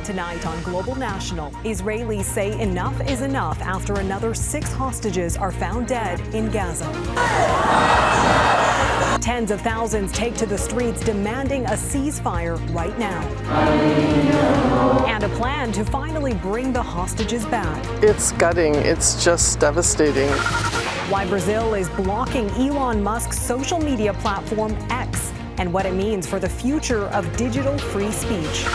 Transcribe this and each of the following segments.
Tonight on Global National, Israelis say enough is enough after another 6 hostages are found dead in Gaza. Tens of thousands take to the streets demanding a ceasefire right now. And a plan to finally bring the hostages back. It's gutting. It's just devastating. Why Brazil is blocking Elon Musk's social media platform X, and what it means for the future of digital free speech.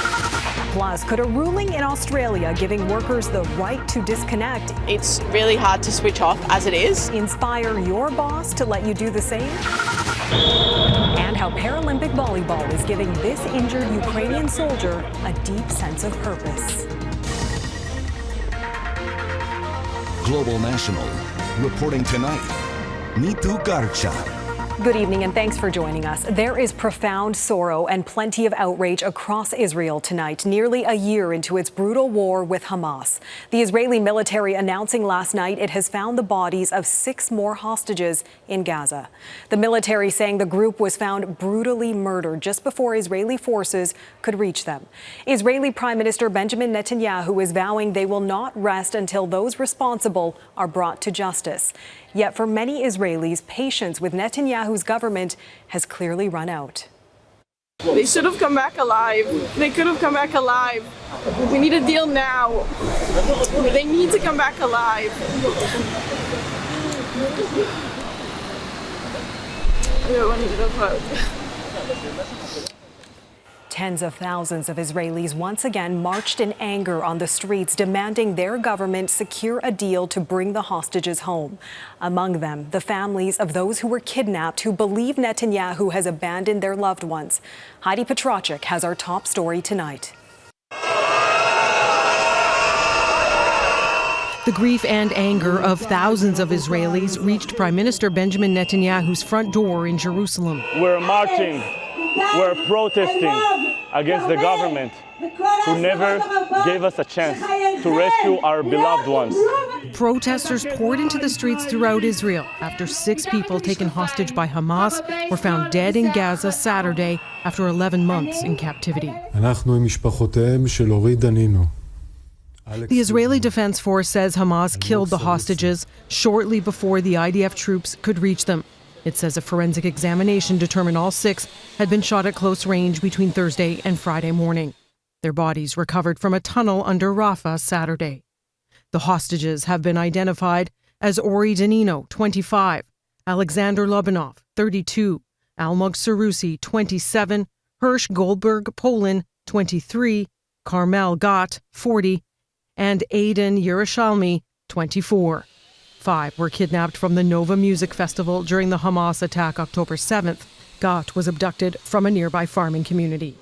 Plus, could a ruling in Australia giving workers the right to disconnect? It's really hard to switch off as it is. Inspire your boss to let you do the same? And how Paralympic volleyball is giving this injured Ukrainian soldier a deep sense of purpose. Global National, reporting tonight, Nitu Garcha. Good evening and thanks for joining us. There is profound sorrow and plenty of outrage across Israel tonight, nearly a year into its brutal war with Hamas. The Israeli military announcing last night it has found the bodies of 6 more hostages in Gaza. The military saying the group was found brutally murdered just before Israeli forces could reach them. Israeli Prime Minister Benjamin Netanyahu is vowing they will not rest until those responsible are brought to justice. Yet for many Israelis, patience with Netanyahu's government has clearly run out. They should have come back alive. They could have come back alive. We need a deal now. They need to come back alive. I don't want to give up. Tens of thousands of Israelis once again marched in anger on the streets, demanding their government secure a deal to bring the hostages home. Among them, the families of those who were kidnapped who believe Netanyahu has abandoned their loved ones. Heidi Petracek has our top story tonight. The grief and anger of thousands of Israelis reached Prime Minister Benjamin Netanyahu's front door in Jerusalem. We're marching, we're protesting against the government who never gave us a chance to rescue our beloved ones. Protesters poured into the streets throughout Israel after 6 people taken hostage by Hamas were found dead in Gaza Saturday after 11 months in captivity. The Israeli Defense Force says Hamas killed the hostages shortly before the IDF troops could reach them. It says a forensic examination determined all 6 had been shot at close range between Thursday and Friday morning. Their bodies recovered from a tunnel under Rafah Saturday. The hostages have been identified as Ori Danino, 25, Alexander Lobanov, 32, Almog Sarusi, 27, Hirsch Goldberg Polin, 23, Carmel Gott, 40, and Aiden Yerushalmi, 24. 5 were kidnapped from the Nova Music Festival during the Hamas attack October 7th. Gott was abducted from a nearby farming community.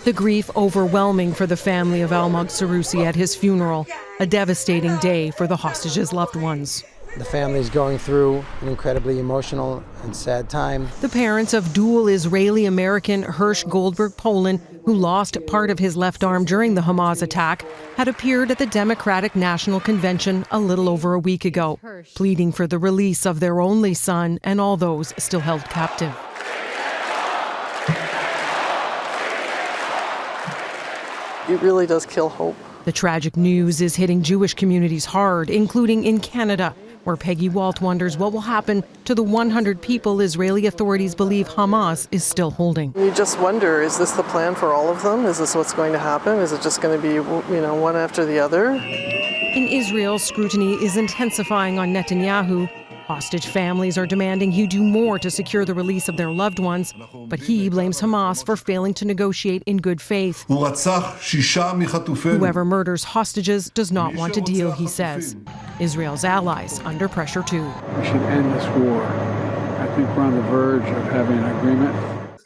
The grief overwhelming for the family of Almog Sarusi at his funeral, a devastating day for the hostages' loved ones. The family is going through an incredibly emotional and sad time. The parents of dual Israeli-American Hirsch Goldberg Polin, who lost part of his left arm during the Hamas attack, had appeared at the Democratic National Convention a little over a week ago, pleading for the release of their only son and all those still held captive. It really does kill hope. The tragic news is hitting Jewish communities hard, including in Canada, where Peggy Walt wonders what will happen to the 100 people Israeli authorities believe Hamas is still holding. You just wonder, is this the plan for all of them? Is this what's going to happen? Is it just going to be, one after the other? In Israel, scrutiny is intensifying on Netanyahu. Hostage families are demanding he do more to secure the release of their loved ones, but he blames Hamas for failing to negotiate in good faith. Whoever murders hostages does not want a deal, he says. Israel's allies under pressure too. We should end this war. I think we're on the verge of having an agreement.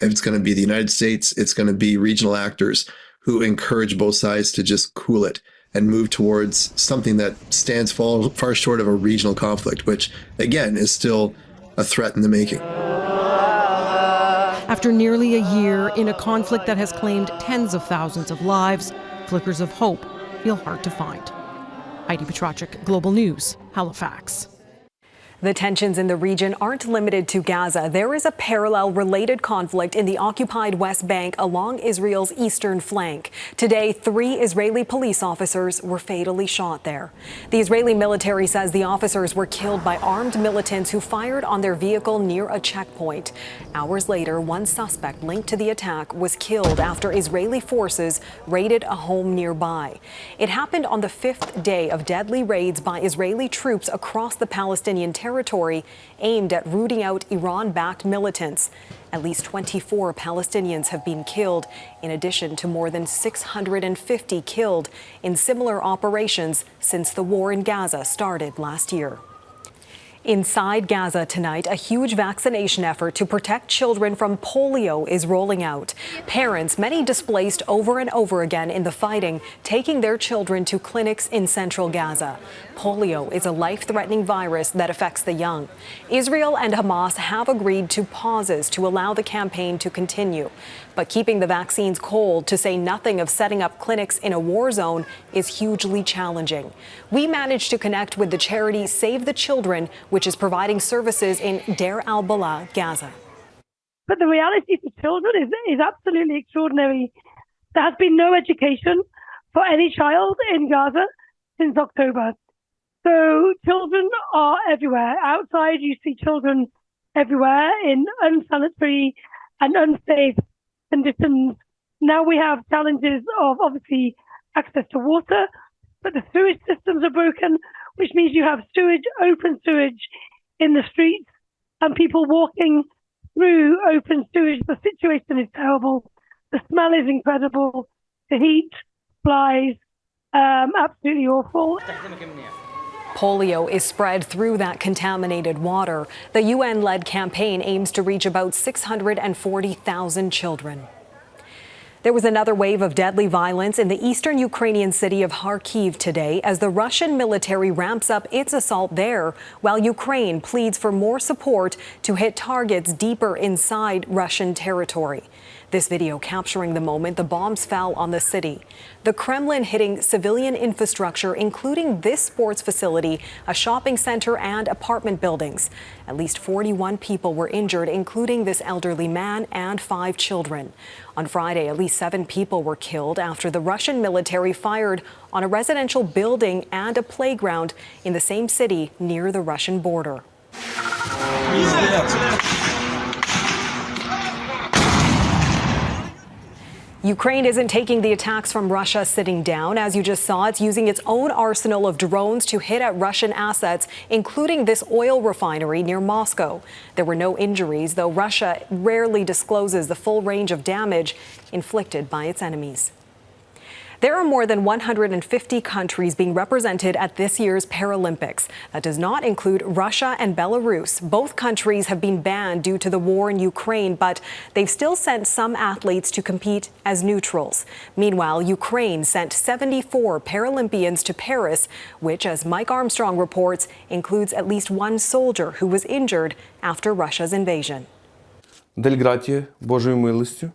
If it's going to be the United States, it's going to be regional actors who encourage both sides to just cool it and move towards something that stands far short of a regional conflict, which, again, is still a threat in the making. After nearly a year in a conflict that has claimed tens of thousands of lives, flickers of hope feel hard to find. Heidi Petracek, Global News, Halifax. The tensions in the region aren't limited to Gaza. There is a parallel related conflict in the occupied West Bank along Israel's eastern flank. Today, 3 Israeli police officers were fatally shot there. The Israeli military says the officers were killed by armed militants who fired on their vehicle near a checkpoint. Hours later, one suspect linked to the attack was killed after Israeli forces raided a home nearby. It happened on the 5th day of deadly raids by Israeli troops across the Palestinian territory aimed at rooting out Iran-backed militants. At least 24 Palestinians have been killed, in addition to more than 650 killed in similar operations since the war in Gaza started last year. Inside Gaza tonight, a huge vaccination effort to protect children from polio is rolling out. Parents, many displaced over and over again in the fighting, taking their children to clinics in central Gaza. Polio is a life-threatening virus that affects the young. Israel and Hamas have agreed to pauses to allow the campaign to continue. But keeping the vaccines cold, to say nothing of setting up clinics in a war zone, is hugely challenging. We managed to connect with the charity Save the Children, which is providing services in Deir al-Balah, Gaza. But the reality for children is absolutely extraordinary. There has been no education for any child in Gaza since October. So children are everywhere. Outside, you see children everywhere in unsanitary and unsafe conditions. Now we have challenges of obviously access to water, but the sewage systems are broken, which means you have sewage, open sewage in the streets and people walking through open sewage. The situation is terrible. The smell is incredible. The heat, flies, absolutely awful. Polio is spread through that contaminated water. The UN-led campaign aims to reach about 640,000 children. There was another wave of deadly violence in the eastern Ukrainian city of Kharkiv today as the Russian military ramps up its assault there, while Ukraine pleads for more support to hit targets deeper inside Russian territory. This video capturing the moment the bombs fell on the city. The Kremlin hitting civilian infrastructure, including this sports facility, a shopping center, and apartment buildings. At least 41 people were injured, including this elderly man and 5 children. On Friday, at least 7 people were killed after the Russian military fired on a residential building and a playground in the same city near the Russian border. Ukraine isn't taking the attacks from Russia sitting down. As you just saw, it's using its own arsenal of drones to hit at Russian assets, including this oil refinery near Moscow. There were no injuries, though Russia rarely discloses the full range of damage inflicted by its enemies. There are more than 150 countries being represented at this year's Paralympics. That does not include Russia and Belarus. Both countries have been banned due to the war in Ukraine, but they've still sent some athletes to compete as neutrals. Meanwhile, Ukraine sent 74 Paralympians to Paris, which, as Mike Armstrong reports, includes at least 1 soldier who was injured after Russia's invasion.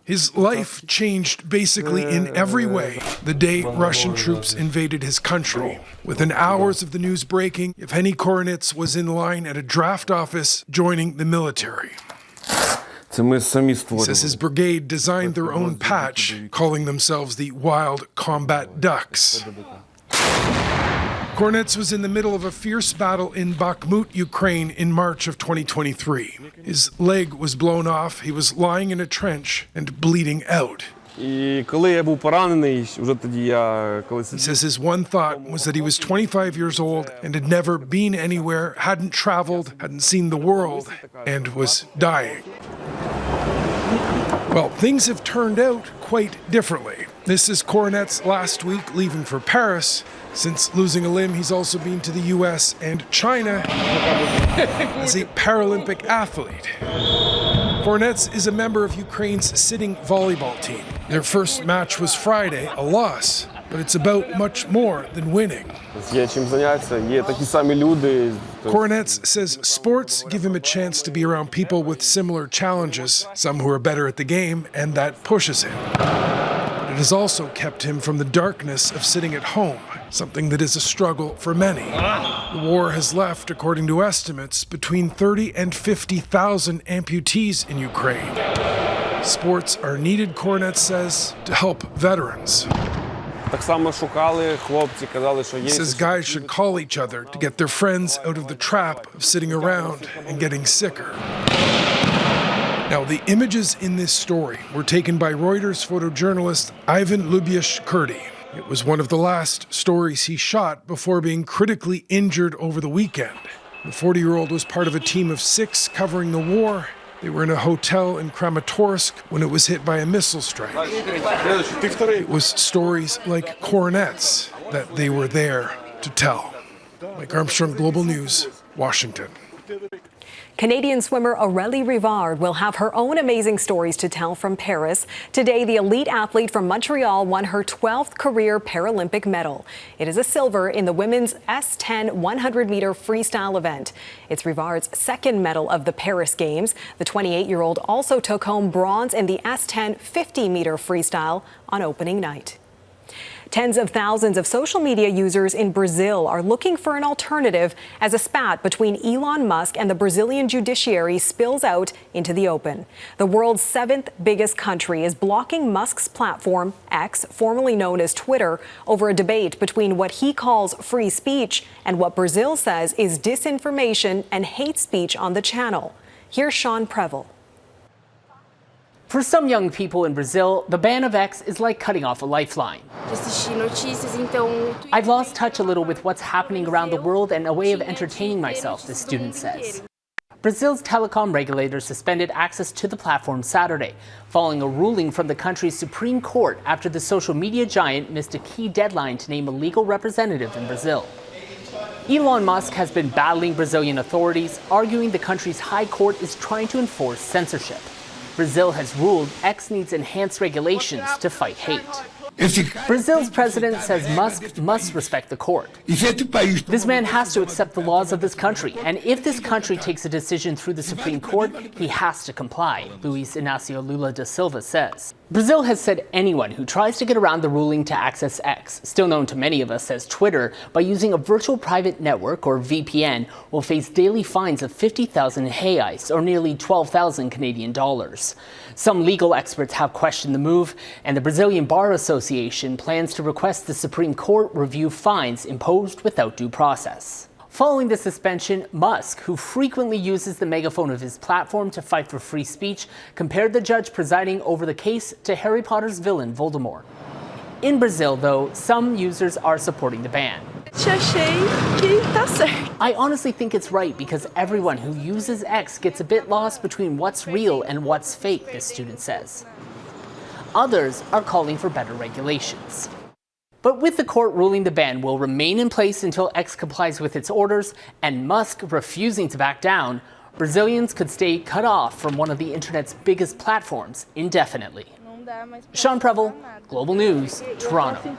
His life changed basically in every way the day Russian troops invaded his country. Within hours of the news breaking, Evgeny Kornets was in line at a draft office joining the military. He says his brigade designed their own patch, calling themselves the Wild Combat Ducks. Kornets was in the middle of a fierce battle in Bakhmut, Ukraine in March of 2023. His leg was blown off, he was lying in a trench and bleeding out. He says his one thought was that he was 25 years old and had never been anywhere, hadn't traveled, hadn't seen the world, and was dying. Well, things have turned out quite differently. This is Kornets last week leaving for Paris. Since losing a limb, he's also been to the US and China as a Paralympic athlete. Kornets is a member of Ukraine's sitting volleyball team. Their first match was Friday, a loss, but it's about much more than winning. Kornets says sports give him a chance to be around people with similar challenges, some who are better at the game, and that pushes him. it has also kept him from the darkness of sitting at home, something that is a struggle for many. The war has left, according to estimates, between 30 and 50,000 amputees in Ukraine. Sports are needed, Cornet says, to help veterans. He says guys should call each other to get their friends out of the trap of sitting around and getting sicker. Now, the images in this story were taken by Reuters photojournalist Ivan Lubisz-Kurdy. It was one of the last stories he shot before being critically injured over the weekend. The 40-year-old was part of a team of 6 covering the war. They were in a hotel in Kramatorsk when it was hit by a missile strike. It was stories like Cornet's that they were there to tell. Mike Armstrong, Global News, Washington. Canadian swimmer Aurélie Rivard will have her own amazing stories to tell from Paris. Today, the elite athlete from Montreal won her 12th career Paralympic medal. It is a silver in the women's S10 100-meter freestyle event. It's Rivard's second medal of the Paris Games. The 28-year-old also took home bronze in the S10 50-meter freestyle on opening night. Tens of thousands of social media users in Brazil are looking for an alternative as a spat between Elon Musk and the Brazilian judiciary spills out into the open. The world's 7th biggest country is blocking Musk's platform, X, formerly known as Twitter, over a debate between what he calls free speech and what Brazil says is disinformation and hate speech on the channel. Here's Sean Prevel. For some young people in Brazil, the ban of X is like cutting off a lifeline. I've lost touch a little with what's happening around the world and a way of entertaining myself, this student says. Brazil's telecom regulator suspended access to the platform Saturday, following a ruling from the country's Supreme Court after the social media giant missed a key deadline to name a legal representative in Brazil. Elon Musk has been battling Brazilian authorities, arguing the country's high court is trying to enforce censorship. Brazil has ruled X needs enhanced regulations to fight hate. Brazil's president says Musk must respect the court. This man has to accept the laws of this country, and if this country takes a decision through the Supreme Court, he has to comply, Luiz Inácio Lula da Silva says. Brazil has said anyone who tries to get around the ruling to access X, still known to many of us as Twitter, by using a virtual private network or VPN, will face daily fines of 50,000 reais, or nearly 12,000 Canadian dollars. Some legal experts have questioned the move, and the Brazilian Bar Association plans to request the Supreme Court review fines imposed without due process. Following the suspension, Musk, who frequently uses the megaphone of his platform to fight for free speech, compared the judge presiding over the case to Harry Potter's villain Voldemort. In Brazil, though, some users are supporting the ban. I honestly think it's right because everyone who uses X gets a bit lost between what's real and what's fake, this student says. Others are calling for better regulations. But with the court ruling the ban will remain in place until X complies with its orders and Musk refusing to back down, Brazilians could stay cut off from one of the internet's biggest platforms indefinitely. Sean Prevel, Global News, Toronto.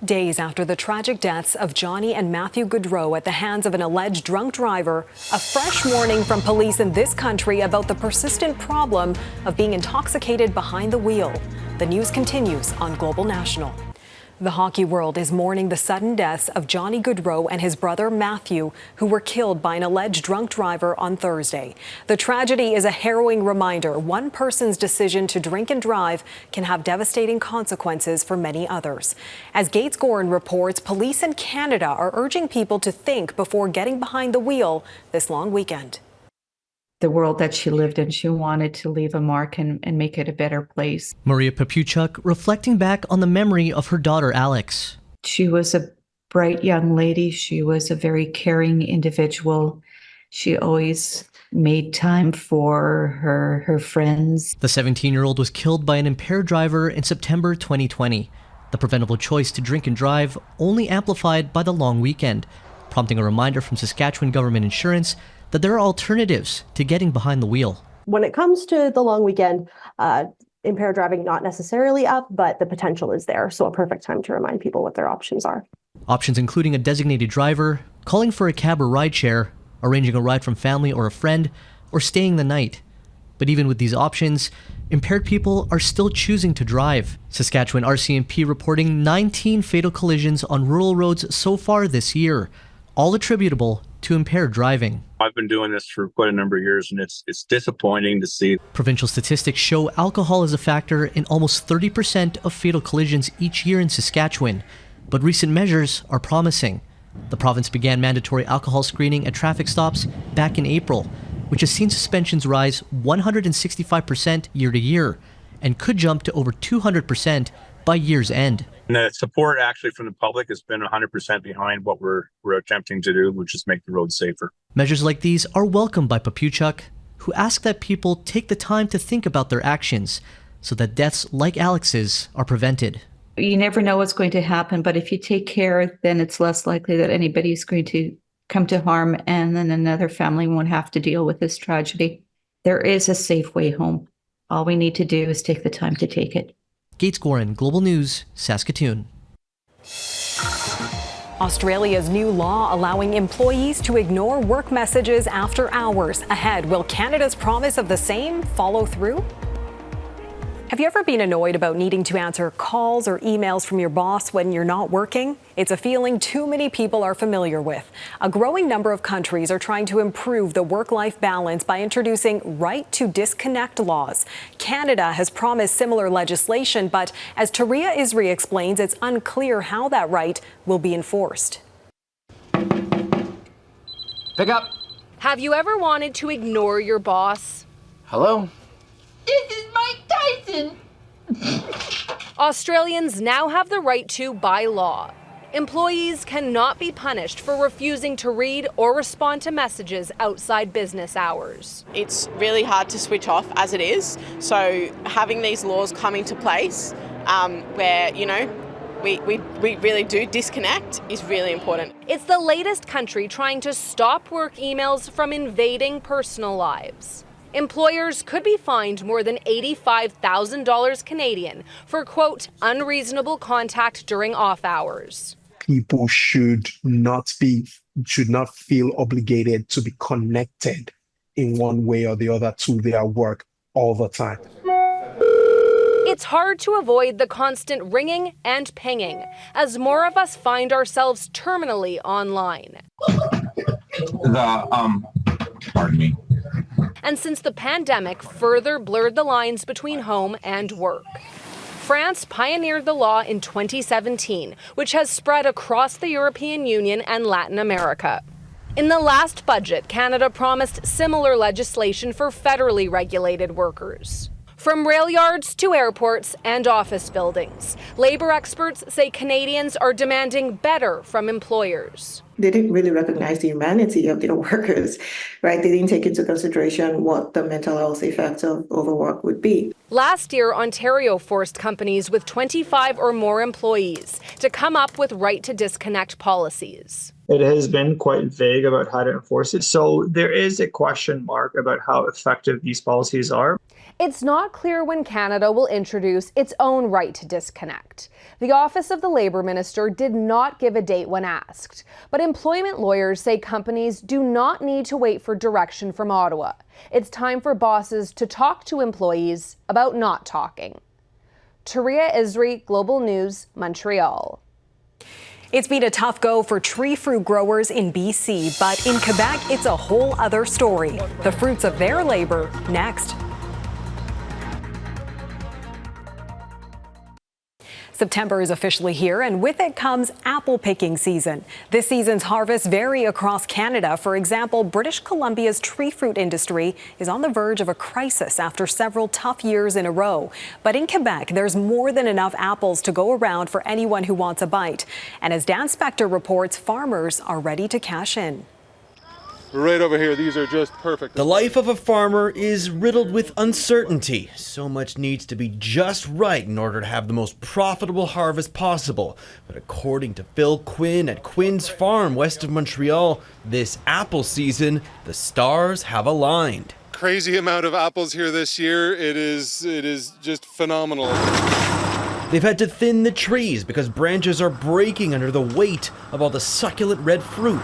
Days after the tragic deaths of Johnny and Matthew Goodrow at the hands of an alleged drunk driver, a fresh warning from police in this country about the persistent problem of being intoxicated behind the wheel. The news continues on Global National. The hockey world is mourning the sudden deaths of Johnny Goodrow and his brother Matthew, who were killed by an alleged drunk driver on Thursday. The tragedy is a harrowing reminder one person's decision to drink and drive can have devastating consequences for many others. As Gates Gorin reports, police in Canada are urging people to think before getting behind the wheel this long weekend. The world that she lived in, she wanted to leave a mark and make it a better place. Maria Papuchuk reflecting back on the memory of her daughter, Alex. She was a bright young lady. She was a very caring individual. She always made time for her friends. The 17-year-old was killed by an impaired driver in September 2020. The preventable choice to drink and drive only amplified by the long weekend, prompting a reminder from Saskatchewan Government Insurance that there are alternatives to getting behind the wheel. When it comes to the long weekend, impaired driving not necessarily up, but the potential is there. So a perfect time to remind people what their options are. Options including a designated driver, calling for a cab or rideshare, arranging a ride from family or a friend, or staying the night. But even with these options, impaired people are still choosing to drive. Saskatchewan RCMP reporting 19 fatal collisions on rural roads so far this year, all attributable to impaired driving. I've been doing this for quite a number of years, and it's disappointing to see. Provincial statistics show alcohol is a factor in almost 30% of fatal collisions each year in Saskatchewan, but recent measures are promising. The province began mandatory alcohol screening at traffic stops back in April, which has seen suspensions rise 165% year to year and could jump to over 200% by year's end. And the support actually from the public has been 100% behind what we're attempting to do, which is make the roads safer. Measures like these are welcomed by Papuchuk, who ask that people take the time to think about their actions so that deaths like Alex's are prevented. You never know what's going to happen, but if you take care, then it's less likely that anybody's going to come to harm, and then another family won't have to deal with this tragedy. There is a safe way home. All we need to do is take the time to take it. Gates Gorin, Global News, Saskatoon. Australia's new law allowing employees to ignore work messages after hours. Ahead, will Canada's promise of the same follow through? Have you ever been annoyed about needing to answer calls or emails from your boss when you're not working? It's a feeling too many people are familiar with. A growing number of countries are trying to improve the work-life balance by introducing right to disconnect laws. Canada has promised similar legislation, but as Taria Isri explains, it's unclear how that right will be enforced. Pick up. Have you ever wanted to ignore your boss? Hello? This is Mike Tyson. Australians now have the right to by law. Employees cannot be punished for refusing to read or respond to messages outside business hours. It's really hard to switch off as it is. So having these laws come into place where, we really do disconnect is really important. It's the latest country trying to stop work emails from invading personal lives. Employers could be fined more than $85,000 Canadian for, quote, unreasonable contact during off hours. People should not feel obligated to be connected in one way or the other to their work all the time. It's hard to avoid the constant ringing and pinging as more of us find ourselves terminally online. Pardon me. And since the pandemic further blurred the lines between home and work. France pioneered the law in 2017, which has spread across the European Union and Latin America. In the last budget, Canada promised similar legislation for federally regulated workers. From rail yards to airports and office buildings, labor experts say Canadians are demanding better from employers. They didn't really recognize the humanity of their workers, right? They didn't take into consideration what the mental health effects of overwork would be. Last year, Ontario forced companies with 25 or more employees to come up with right to disconnect policies. It has been quite vague about how to enforce it, so there is a question mark about how effective these policies are. It's not clear when Canada will introduce its own right to disconnect. The Office of the Labour Minister did not give a date when asked, but employment lawyers say companies do not need to wait for direction from Ottawa. It's time for bosses to talk to employees about not talking. Taria Isri, Global News, Montreal. It's been a tough go for tree fruit growers in BC, but in Quebec, it's a whole other story. The fruits of their labor next. September is officially here, and with it comes apple picking season. This season's harvests vary across Canada. For example, British Columbia's tree fruit industry is on the verge of a crisis after several tough years in a row. But in Quebec, there's more than enough apples to go around for anyone who wants a bite. And as Dan Spector reports, farmers are ready to cash in. Right over here, these are just perfect. The life of a farmer is riddled with uncertainty. So much needs to be just right in order to have the most profitable harvest possible. But according to Phil Quinn at Quinn's Farm west of Montreal, this apple season, the stars have aligned. Crazy amount of apples here this year. It is just phenomenal. They've had to thin the trees because branches are breaking under the weight of all the succulent red fruit.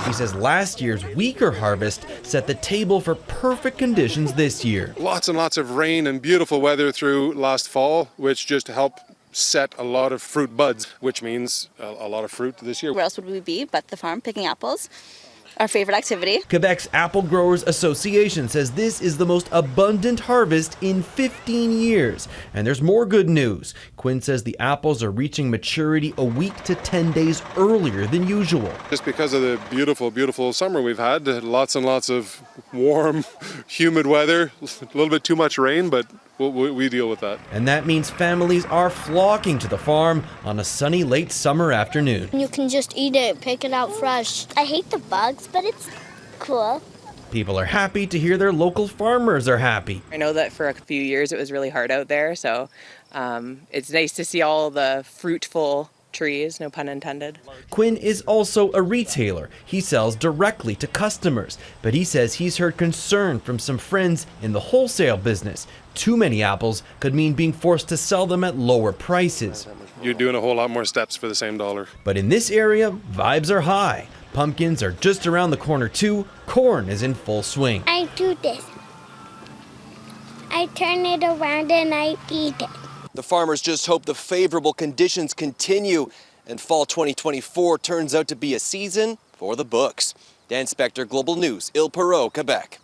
He says last year's weaker harvest set the table for perfect conditions this year. Lots and lots of rain and beautiful weather through last fall, which just helped set a lot of fruit buds, which means a lot of fruit this year. Where else would we be but the farm picking apples? Our favorite activity. Quebec's Apple Growers Association says this is the most abundant harvest in 15 years. And there's more good news. Quinn says the apples are reaching maturity a week to 10 days earlier than usual. Just because of the beautiful, beautiful summer we've had, lots and lots of warm, humid weather, a little bit too much rain, but we deal with that. And that means families are flocking to the farm on a sunny late summer afternoon. You can just eat it, pick it out fresh. I hate the bugs, but it's cool. People are happy to hear their local farmers are happy. I know that for a few years it was really hard out there, so it's nice to see all the fruitful trees, no pun intended. Quinn is also a retailer. He sells directly to customers, but he says he's heard concern from some friends in the wholesale business. Too many apples could mean being forced to sell them at lower prices. You're doing a whole lot more steps for the same dollar. But in this area, vibes are high. Pumpkins are just around the corner too. Corn is in full swing. I do this. I turn it around and I eat it. The farmers just hope the favorable conditions continue and fall 2024 turns out to be a season for the books. Dan Spector, Global News, Île Perrot, Quebec.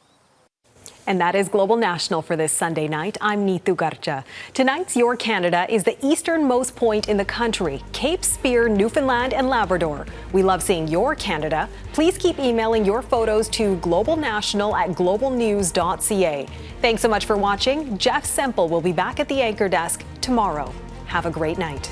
And that is Global National for this Sunday night. I'm Neetu Garcha. Tonight's Your Canada is the easternmost point in the country, Cape Spear, Newfoundland and Labrador. We love seeing your Canada. Please keep emailing your photos to globalnational@globalnews.ca. Thanks so much for watching. Jeff Semple will be back at the anchor desk tomorrow. Have a great night.